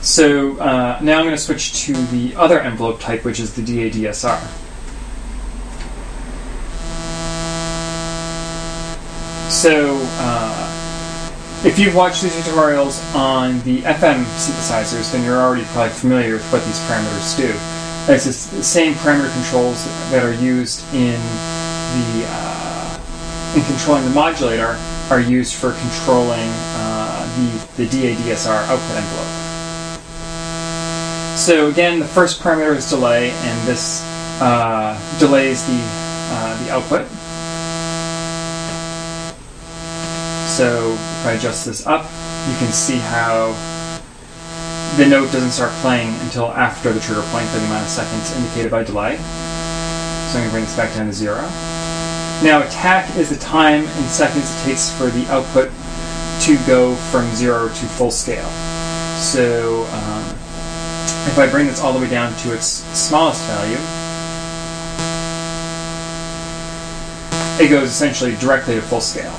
So now I'm going to switch to the other envelope type, which is the DADSR. So if you've watched these tutorials on the FM synthesizers, then you're already probably familiar with what these parameters do. It's the same parameter controls that are used in controlling the modulator are used for controlling the DADSR output envelope. So again, the first parameter is delay, and this delays the output. So if I adjust this up, you can see how the note doesn't start playing until after the trigger point for the amount of seconds indicated by delay. So I'm going to bring this back down to 0. Now attack is the time in seconds it takes for the output to go from 0 to full scale. So if I bring this all the way down to its smallest value, it goes essentially directly to full scale.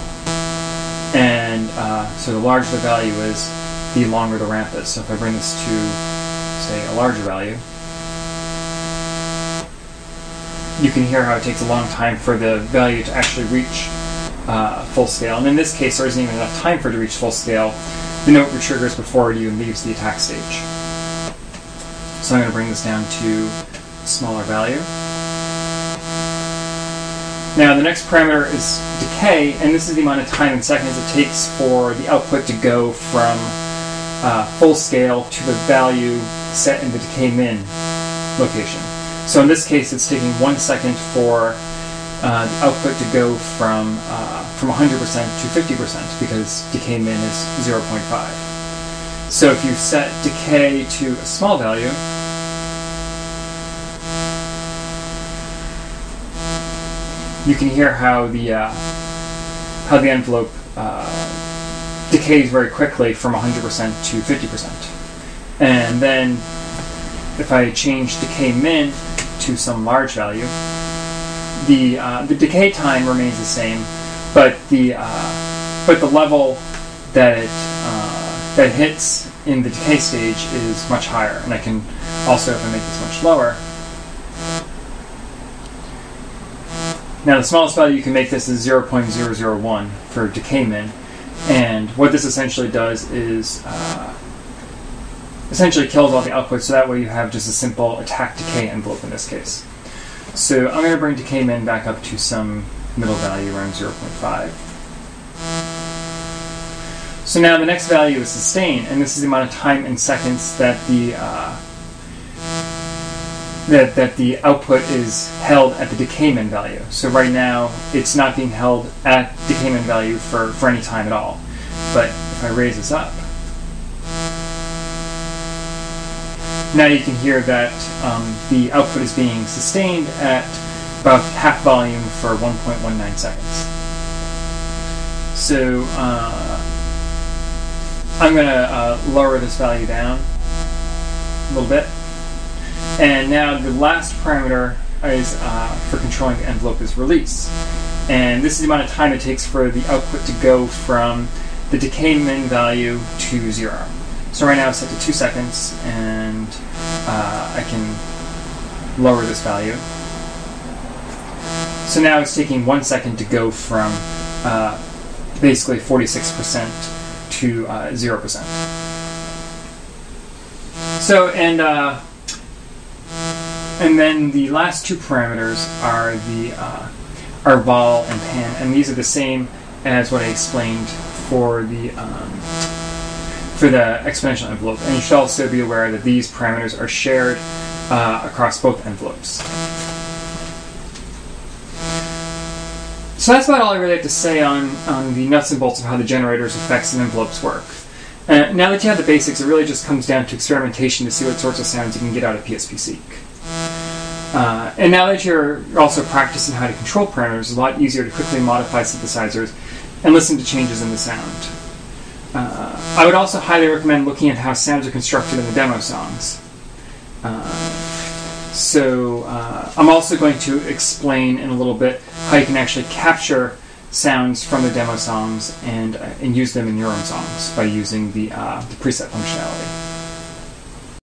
And so the larger the value is, the longer the ramp is. So if I bring this to, say, a larger value, you can hear how it takes a long time for the value to actually reach full scale. And in this case, there isn't even enough time for it to reach full scale. The note retriggers before it even leaves the attack stage. So I'm going to bring this down to a smaller value. Now the next parameter is decay, and this is the amount of time in seconds it takes for the output to go from full scale to the value set in the decay min location. So in this case, it's taking 1 second for the output to go from 100% to 50% because decay min is 0.5. So if you set decay to a small value, you can hear how the envelope decays very quickly from 100% to 50%. And then if I change decay min to some large value, the decay time remains the same, but the level that it hits in the decay stage is much higher. And I can also, if I make this much lower. Now the smallest value you can make this is 0.001 for decay min, and what this essentially does is essentially kills all the outputs, so that way you have just a simple attack decay envelope in this case. So I'm going to bring decay min back up to some middle value around 0.5. So now the next value is sustain, and this is the amount of time in seconds that the that the output is held at the decay min value. So right now, it's not being held at decay min value for any time at all. But if I raise this up, now you can hear that the output is being sustained at about half volume for 1.19 seconds. So I'm going to lower this value down a little bit. And now the last parameter is for controlling the envelope is release. And this is the amount of time it takes for the output to go from the decay min value to 0. So right now it's set to 2 seconds, and I can lower this value. So now it's taking 1 second to go from basically 46% to 0%. So, and then the last two parameters are are vol and pan, and these are the same as what I explained for the exponential envelope. And you should also be aware that these parameters are shared across both envelopes. So that's about all I really have to say on the nuts and bolts of how the generators, effects, and envelopes work. Now that you have the basics, it really just comes down to experimentation to see what sorts of sounds you can get out of PSPSeq. And now that you're also practicing how to control parameters, it's a lot easier to quickly modify synthesizers and listen to changes in the sound. I would also highly recommend looking at how sounds are constructed in the demo songs. I'm also going to explain in a little bit how you can actually capture sounds from the demo songs and use them in your own songs by using the preset functionality.